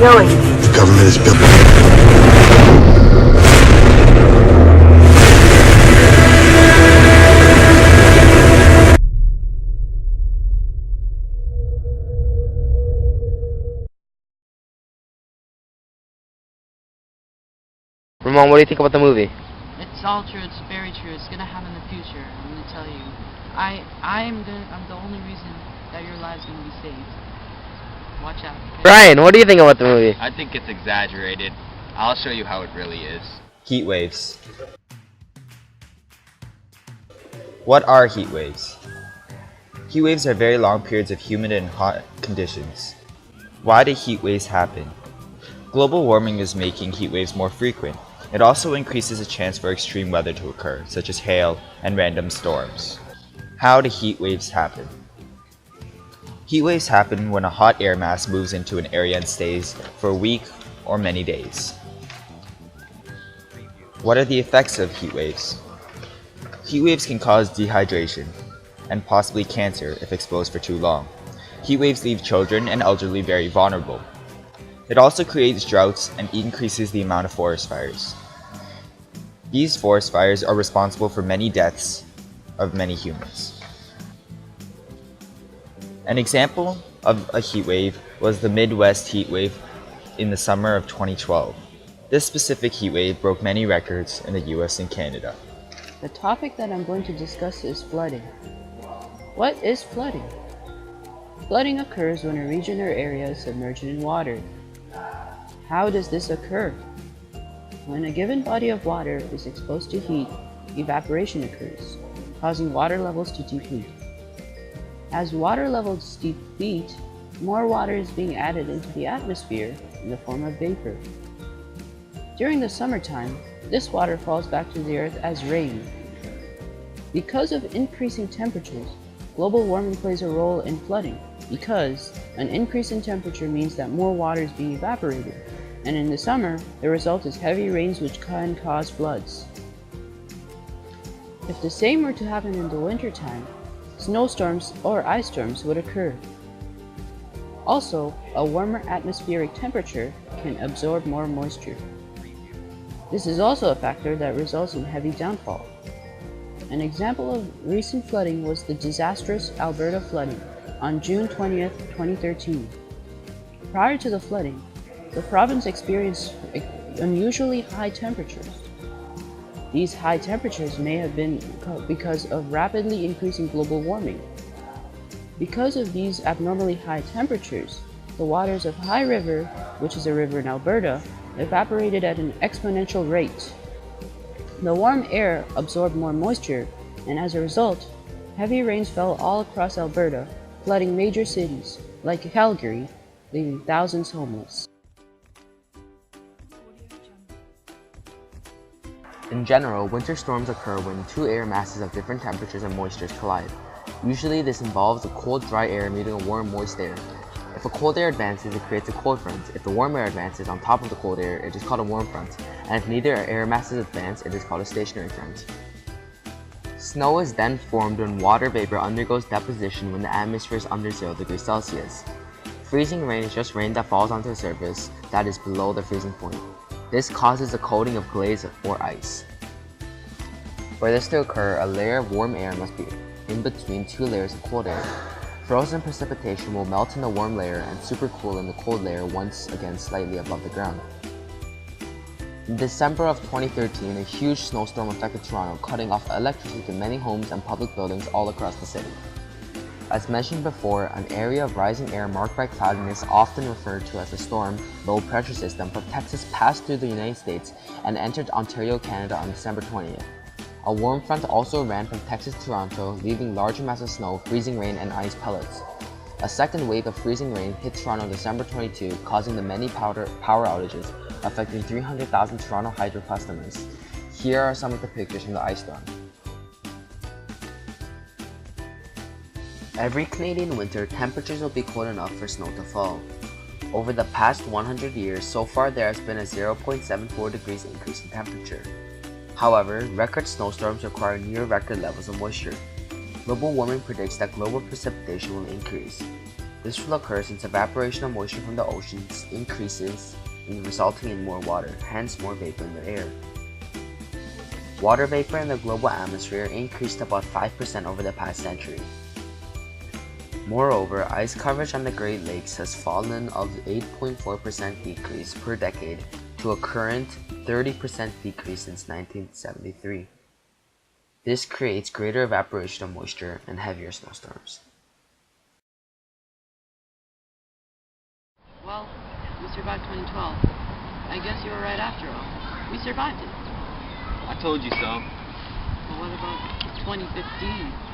going? The government is building. Rahman, what do you think about the movie? It's all true. It's very true. It's gonna happen in the future. I'm gonna tell you. I'm the only reason that your life's gonna be saved. Watch out. Okay? Brian, what do you think about the movie? I think it's exaggerated. I'll show you how it really is. Heat waves. What are heat waves? Heat waves are very long periods of humid and hot conditions. Why do heat waves happen? Global warming is making heat waves more frequent. It also increases the chance for extreme weather to occur, such as hail and random storms. How do heat waves happen? Heat waves happen when a hot air mass moves into an area and stays for a week or many days. What are the effects of heat waves? Heat waves can cause dehydration and possibly cancer if exposed for too long. Heat waves leave children and elderly very vulnerable. It also creates droughts and increases the amount of forest fires. These forest fires are responsible for many deaths of many humans. An example of a heat wave was the Midwest heat wave in the summer of 2012. This specific heat wave broke many records in the US and Canada. The topic that I'm going to discuss is flooding. What is flooding? Flooding occurs when a region or area is submerged in water. How does this occur? When a given body of water is exposed to heat, evaporation occurs, causing water levels to deplete. As water levels deplete, more water is being added into the atmosphere in the form of vapor. During the summertime, this water falls back to the earth as rain. Because of increasing temperatures, global warming plays a role in flooding, because an increase in temperature means that more water is being evaporated, and in the summer, the result is heavy rains which can cause floods. If the same were to happen in the wintertime, snowstorms or ice storms would occur. Also, a warmer atmospheric temperature can absorb more moisture. This is also a factor that results in heavy downfall. An example of recent flooding was the disastrous Alberta flooding on June 20th, 2013. Prior to the flooding, the province experienced unusually high temperatures. These high temperatures may have been because of rapidly increasing global warming. Because of these abnormally high temperatures, the waters of High River, which is a river in Alberta, evaporated at an exponential rate. The warm air absorbed more moisture, and as a result, heavy rains fell all across Alberta, flooding major cities, like Calgary, leaving thousands homeless. In general, winter storms occur when two air masses of different temperatures and moistures collide. Usually this involves a cold, dry air meeting a warm, moist air. If a cold air advances, it creates a cold front. If the warm air advances on top of the cold air, it is called a warm front. And if neither air masses advance, it is called a stationary front. Snow is then formed when water vapor undergoes deposition when the atmosphere is under 0 degrees Celsius. Freezing rain is just rain that falls onto a surface that is below the freezing point. This causes a coating of glaze or ice. For this to occur, a layer of warm air must be in between two layers of cold air. Frozen precipitation will melt in the warm layer and supercool in the cold layer once again slightly above the ground. In December of 2013, a huge snowstorm affected Toronto, cutting off electricity to many homes and public buildings all across the city. As mentioned before, an area of rising air marked by cloudiness, often referred to as a storm low pressure system from Texas, passed through the United States and entered Ontario, Canada on December 20th. A warm front also ran from Texas to Toronto, leaving large amounts of snow, freezing rain, and ice pellets. A second wave of freezing rain hit Toronto December 22, causing the many power outages, affecting 300,000 Toronto Hydro customers. Here are some of the pictures from the ice storm. Every Canadian winter, temperatures will be cold enough for snow to fall. Over the past 100 years, so far there has been a 0.74 degrees increase in temperature. However, record snowstorms require near record levels of moisture. Global warming predicts that global precipitation will increase. This will occur since evaporation of moisture from the oceans increases, resulting in more water, hence more vapor in the air. Water vapor in the global atmosphere increased about 5% over the past century. Moreover, ice coverage on the Great Lakes has fallen of 8.4% decrease per decade to a current 30% decrease since 1973. This creates greater evaporation of moisture and heavier snowstorms. Well, we survived 2012. I guess you were right after all. We survived it. I told you so. But what about 2015?